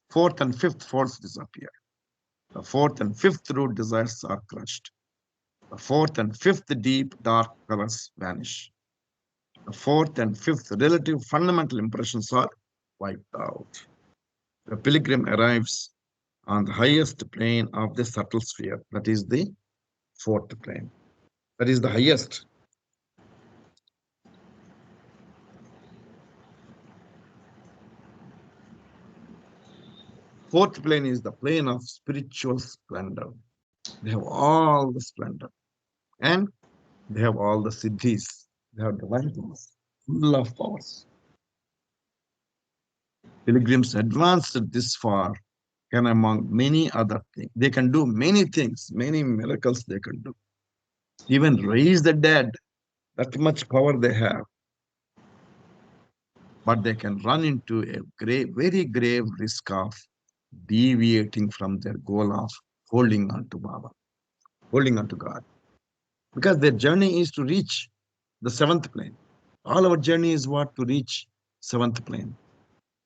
Fourth and fifth folds disappear. The fourth and fifth root desires are crushed. The fourth and fifth deep dark colors vanish. The fourth and fifth relative fundamental impressions are wiped out. The pilgrim arrives on the highest plane of the subtle sphere, that is the fourth plane. That is the highest. Fourth plane is the plane of spiritual splendor. They have all the splendor and they have all the siddhis. They have divine powers, full of powers. Pilgrims advanced this far can, among many other things, they can do many things, many miracles they can do. Even raise the dead, that much power they have. But they can run into a very grave risk of deviating from their goal of holding on to Baba, holding on to God. Because their journey is to reach the seventh plane. All our journey is what? To reach seventh plane.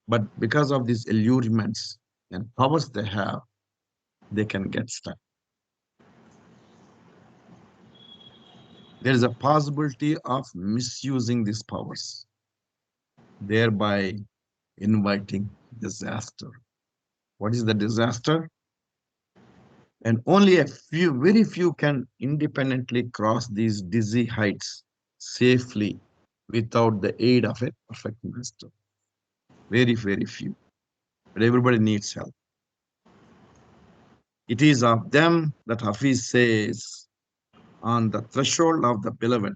But because of these allurements and powers they have, they can get stuck. There is a possibility of misusing these powers, thereby inviting disaster. What is the disaster? And only a few, very few can independently cross these dizzy heights safely without the aid of a perfect master. Very, very few. But everybody needs help. It is of them that Hafiz says, on the threshold of the beloved,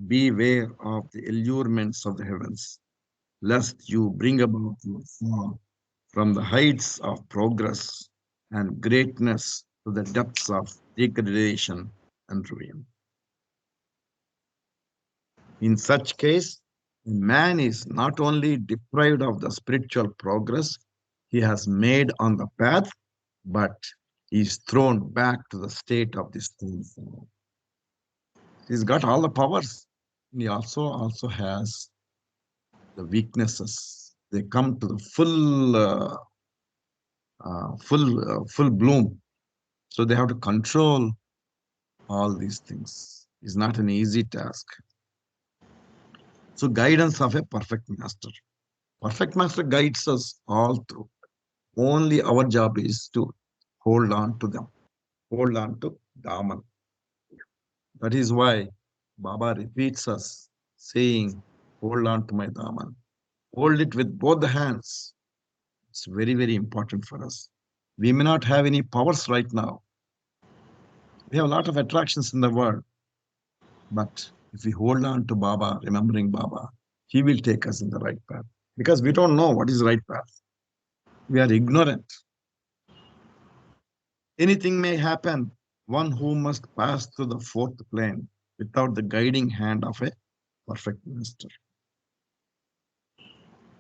beware of the allurements of the heavens, lest you bring about your fall from the heights of progress and greatness to the depths of degradation and ruin. In such case, man is not only deprived of the spiritual progress he has made on the path, but is thrown back to the state of this thing. He's got all the powers. He also has the weaknesses. They come to the full bloom. So they have to control all these things. It's not an easy task. So guidance of a perfect master. Perfect master guides us all through. Only our job is to hold on to them. Hold on to Daman. That is why Baba repeats us saying, hold on to my Daman. Hold it with both the hands. It's very, very important for us. We may not have any powers right now. We have a lot of attractions in the world. But if we hold on to Baba, remembering Baba, he will take us in the right path. Because we don't know what is the right path. We are ignorant. Anything may happen. One who must pass through the fourth plane without the guiding hand of a perfect master.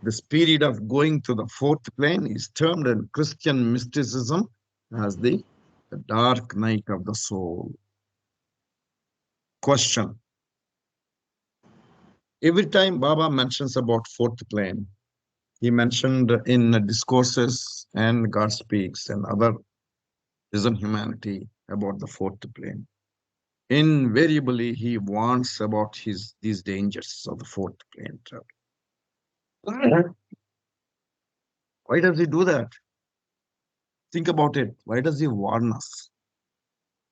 The spirit of going to the fourth plane is termed in Christian mysticism as the dark night of the soul. Question. Every time Baba mentions about fourth plane, he mentioned in discourses and God speaks and other risen humanity about the fourth plane. Invariably, he warns about these dangers of the fourth plane travel. Why does he do that? Think about it. Why does he warn us?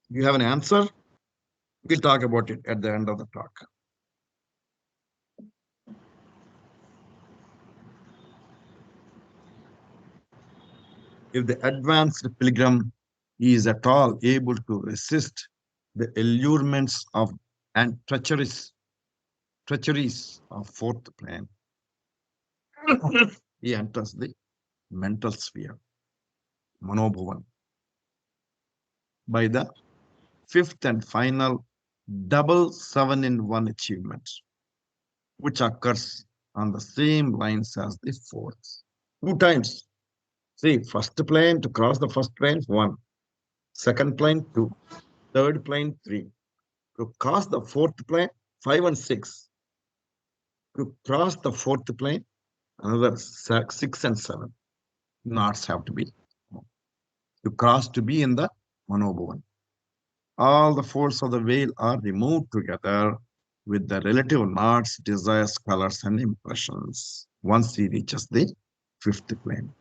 You have an answer? We'll talk about it at the end of the talk. If the advanced pilgrim is at all able to resist the allurements of and treacheries of fourth plane, he enters the mental sphere, Manobhuvan, by the fifth and final double 7-in-1 achievement, which occurs on the same lines as the fourth. 2 times. See, first plane to cross the first plane, 1. Second plane, 2. Third plane, 3. To cross the fourth plane, 5 and 6. To cross the fourth plane, another 6 and 7. Knots have to be. To cross to be in the Manobhuvan. All the folds of the veil are removed together with the relative knots, desires, colors, and impressions once he reaches the fifth plane.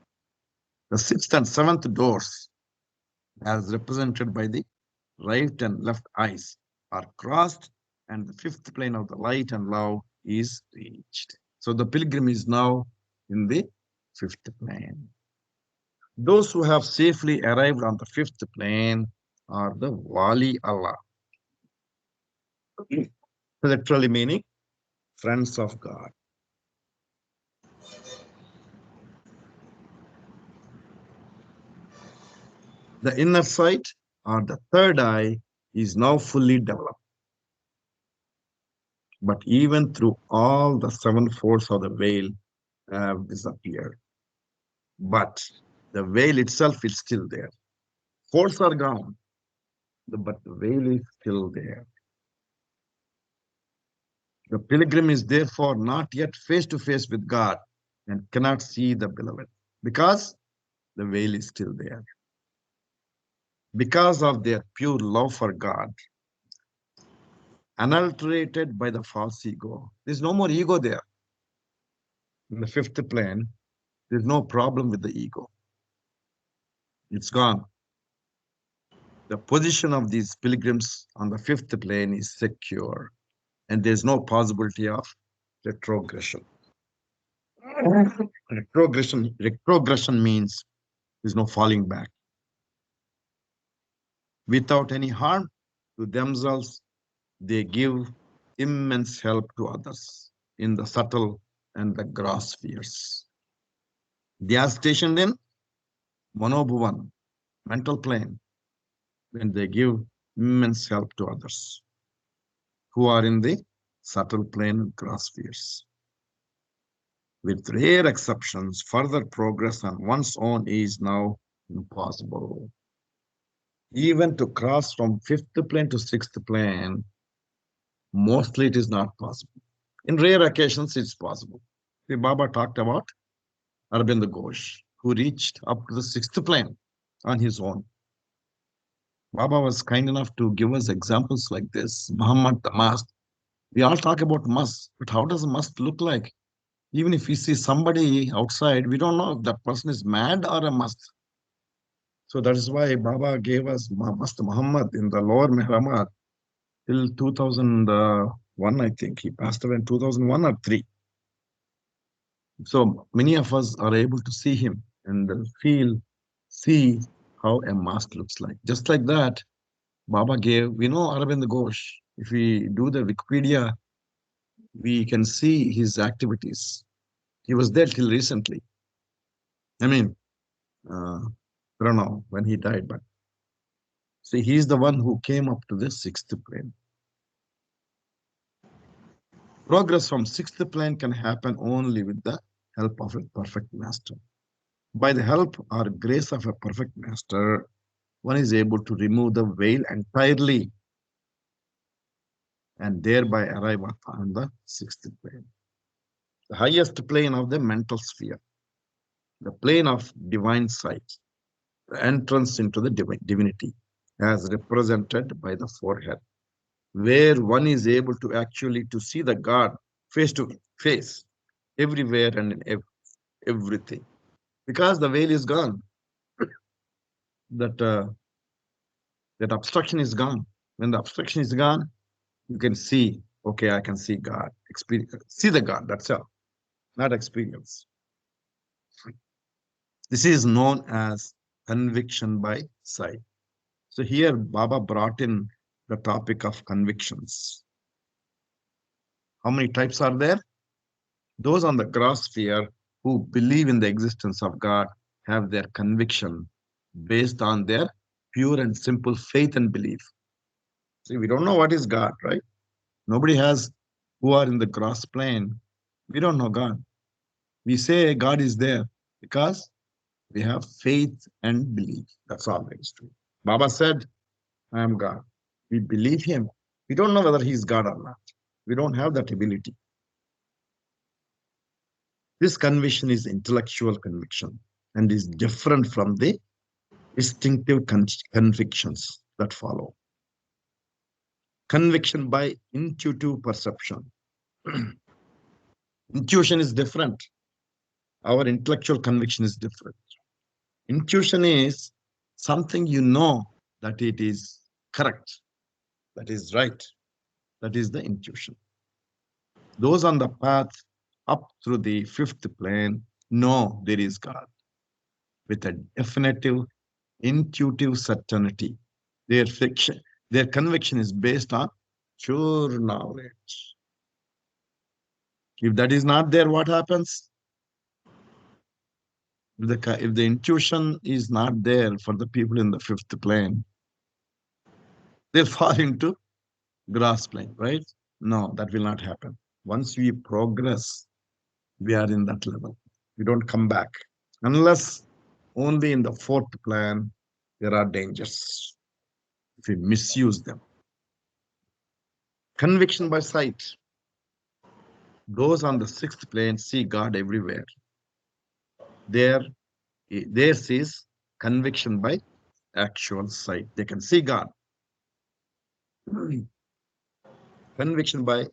The sixth and seventh doors, as represented by the right and left eyes, are crossed, and the fifth plane of the light and love is reached. So the pilgrim is now in the fifth plane. Those who have safely arrived on the fifth plane are the Wali Allah, literally meaning friends of God. The inner sight, or the third eye, is now fully developed. But even through all the 7 folds of the veil have disappeared. But the veil itself is still there. Folds are gone, but the veil is still there. The pilgrim is therefore not yet face to face with God and cannot see the beloved because the veil is still there. Because of their pure love for God, unadulterated by the false ego. There's no more ego there. In the fifth plane, there's no problem with the ego. It's gone. The position of these pilgrims on the fifth plane is secure, and there's no possibility of retrogression. Retrogression means there's no falling back. Without any harm to themselves, they give immense help to others in the subtle and the gross spheres. They are stationed in Manobhuvan, mental plane, when they give immense help to others who are in the subtle plane and gross spheres. With rare exceptions, further progress on one's own is now impossible. Even to cross from fifth plane to sixth plane, mostly it is not possible. In rare occasions, it's possible. The Baba talked about Arvind Ghosh, who reached up to the sixth plane on his own. Baba was kind enough to give us examples like this. Muhammad the Mast. We all talk about must, but how does a must look like? Even if we see somebody outside, we don't know if that person is mad or a must. So that is why Baba gave us Mast Muhammad in the lower Mehramad till 2001, I think. He passed away in 2001 or 3. So many of us are able to see him and see how a mask looks like. Just like that, Baba gave, we know Arvind Ghosh. If we do the Wikipedia, we can see his activities. He was there till recently. I mean, I don't know when he died, but see, he's the one who came up to the sixth plane. Progress from sixth plane can happen only with the help of a perfect master. By the help or grace of a perfect master, one is able to remove the veil entirely and thereby arrive on the sixth plane, the highest plane of the mental sphere, the plane of divine sight, the entrance into the divinity, as represented by the forehead, where one is able to actually to see the God face to face, everywhere and in everything, because the veil is gone. That that obstruction is gone. When the obstruction is gone, you can see. Okay, I can see God. Experience, see the God. That's all. Not experience. This is known as conviction by sight. So here, Baba brought in the topic of convictions. How many types are there? Those on the gross sphere who believe in the existence of God have their conviction based on their pure and simple faith and belief. See, we don't know what is God, right? Nobody has, who are in the gross plane, we don't know God. We say God is there because we have faith and belief. That's all there is to it. Baba said, I am God. We believe him. We don't know whether he's God or not. We don't have that ability. This conviction is intellectual conviction and is different from the instinctive convictions that follow. Conviction by intuitive perception. Intuition is different. Our intellectual conviction is different. Intuition is something you know that it is correct, that is right. That is the intuition. Those on the path up through the fifth plane know there is God with a definitive, intuitive certainty. Their conviction is based on sure knowledge. If that is not there, what happens? If the intuition is not there for the people in the fifth plane, they fall into grass plane, right? No, that will not happen. Once we progress, we are in that level. We don't come back. Unless only in the fourth plan, there are dangers if we misuse them. Conviction by sight. Those on the sixth plane see God everywhere. There, theirs is conviction by actual sight. They can see God. Conviction by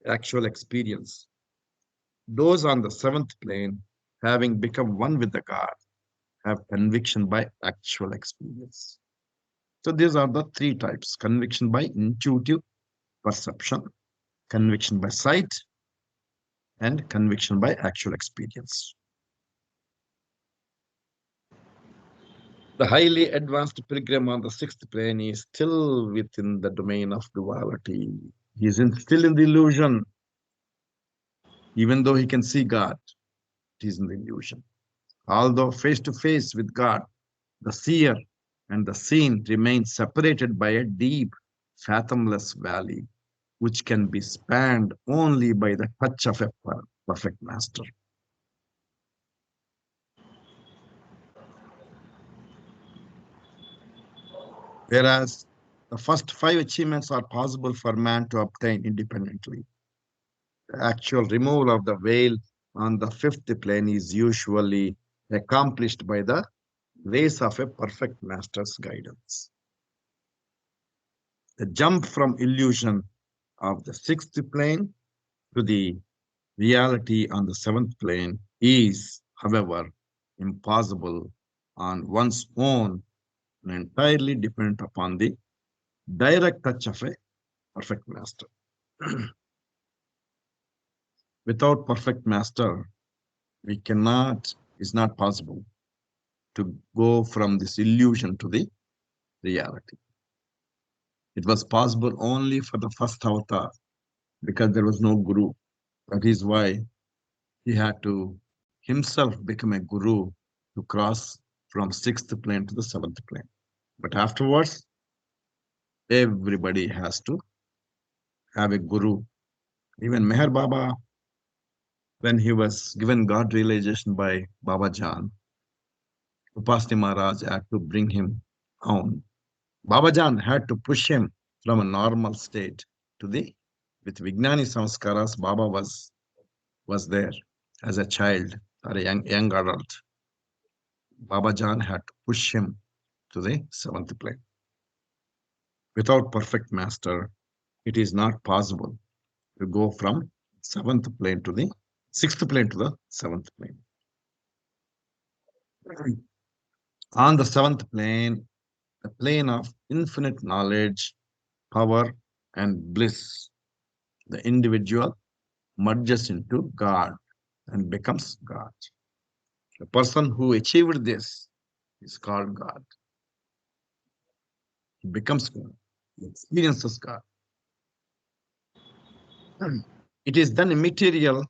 actual experience. Those on the seventh plane, having become one with the God, have conviction by actual experience. So these are the three types: conviction by intuitive perception, conviction by sight, and conviction by actual experience. The highly advanced pilgrim on the sixth plane is still within the domain of duality. He is still in the illusion. Even though he can see God, he is in the illusion. Although face to face with God, the seer and the seen remain separated by a deep, fathomless valley, which can be spanned only by the touch of a perfect master. Whereas the first five achievements are possible for man to obtain independently. The actual removal of the veil on the fifth plane is usually accomplished by the grace of a perfect master's guidance. The jump from illusion of the sixth plane to the reality on the seventh plane is, however, impossible on one's own and entirely dependent upon the direct touch of a perfect master. Without perfect master, we cannot, it's not possible to go from this illusion to the reality. It was possible only for the first avatar because there was no guru. That is why he had to himself become a guru to cross from sixth plane to the seventh plane. But afterwards, everybody has to have a guru. Even Meher Baba, when he was given God realization by Baba Jan, Upasni Maharaj had to bring him on. Baba Jan had to push him from a normal state to the, with Vijnani Samskaras, Baba was there as a child or a young adult. Baba Jan had to push him to the seventh plane. Without perfect master, it is not possible to go from seventh plane to the sixth plane to the seventh plane. On the seventh plane, the plane of infinite knowledge, power, and bliss, the individual merges into God and becomes God. The person who achieved this is called God. He becomes God. He experiences God. It is then immaterial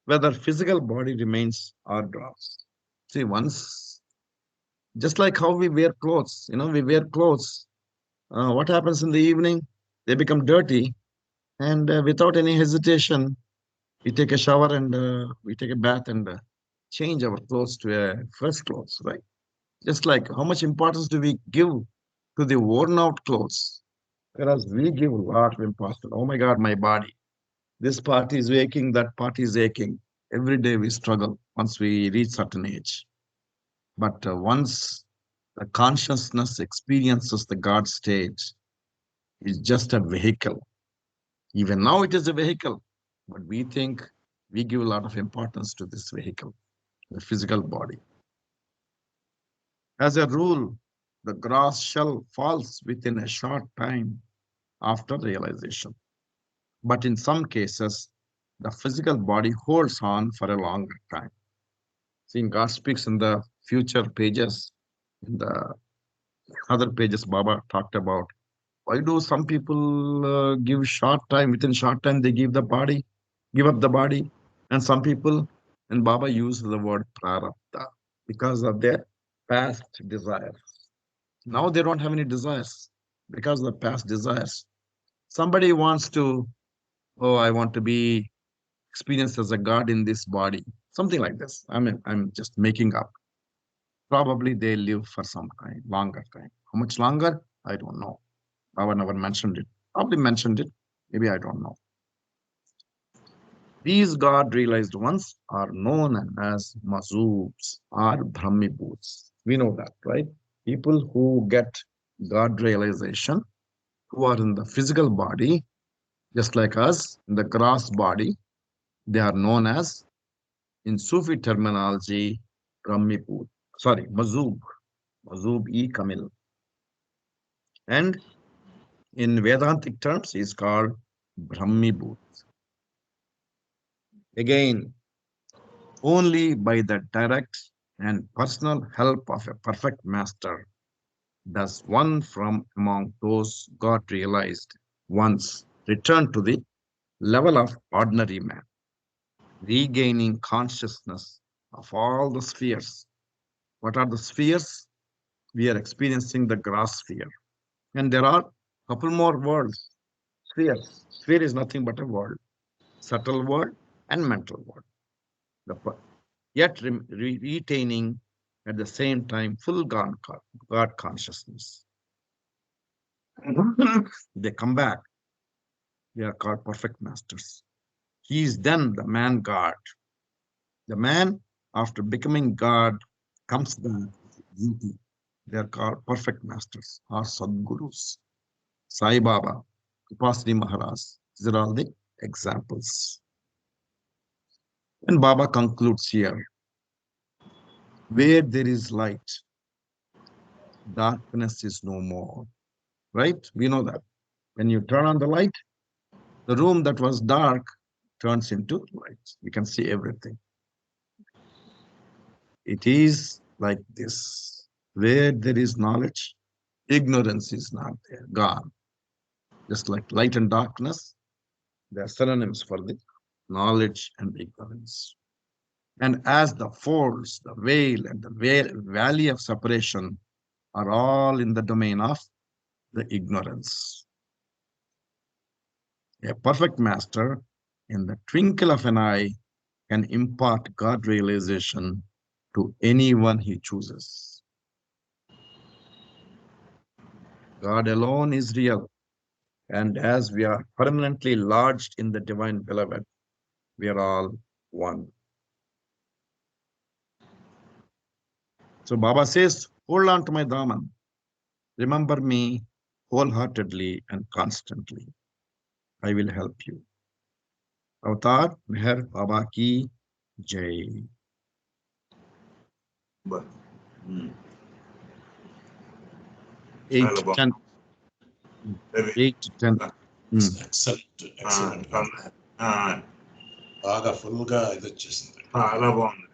whether physical body remains or drops. See, once, just like how we wear clothes, we wear clothes. What happens in the evening? They become dirty, and without any hesitation, we take a shower and we take a bath and change our clothes to a fresh clothes, right? Just like how much importance do we give to the worn out clothes? Whereas we give a lot of importance. Oh my God, my body. This part is aching, that part is aching. Every day we struggle once we reach certain age. But once the consciousness experiences the God stage, it's just a vehicle. Even now it is a vehicle, but we think we give a lot of importance to this vehicle, the physical body. As a rule, the grass shell falls within a short time after realization. But in some cases, the physical body holds on for a longer time. See, God speaks in the future pages, in the other pages Baba talked about. Why do some people give short time, within short time they give up the body, and some people, and Baba used the word prarabdha because of their past desires. Now they don't have any desires because of the past desires. Somebody wants to, oh, I want to be experienced as a god in this body, something like this. I'm just making up. Probably they live for some time, longer time. How much longer? I don't know. Baba never mentioned it. Probably mentioned it. Maybe I don't know. These God realized ones are known as mazubs or brahmibhuts. We know that, right? People who get God realization, who are in the physical body, just like us, in the gross body, they are known as, in Sufi terminology, brahmibhut. Sorry, mazub. Mazub-e-Kamil. And in Vedantic terms, is called brahmibhut. Again, only by the direct and personal help of a perfect master does one from among those God realized once return to the level of ordinary man, regaining consciousness of all the spheres. What are the spheres? We are experiencing the grass sphere. And there are a couple more worlds. Spheres. Sphere is nothing but a world, subtle world and mental world. Yet retaining at the same time full God consciousness. They come back. They are called perfect masters. He is then the man God. The man, after becoming God, comes back to beauty. They are called perfect masters or Sadgurus. Sai Baba, Upasri Maharaj. These are all the examples. And Baba concludes here, where there is light, darkness is no more. Right? We know that. When you turn on the light, the room that was dark turns into light. You can see everything. It is like this. Where there is knowledge, ignorance is not there, gone. Just like light and darkness, they are synonyms for the knowledge and ignorance. And as the folds, the veil, and the valley of separation are all in the domain of the ignorance. A perfect master, in the twinkle of an eye, can impart God realization to anyone he chooses. God alone is real, And as we are permanently lodged in the divine beloved, we are all one. So Baba says, hold on to my Daman. Remember me wholeheartedly and constantly. I will help you. Avatar Meher Baba ki Jai. బ- ఉమ్. 8 చాలా to 10. బాగుంది. Ravi, 8 to 10. Excellent ఆ, excellent ఆ, బాగా full గా ఇది వచ్చేసింది. చాలా బాగుంది.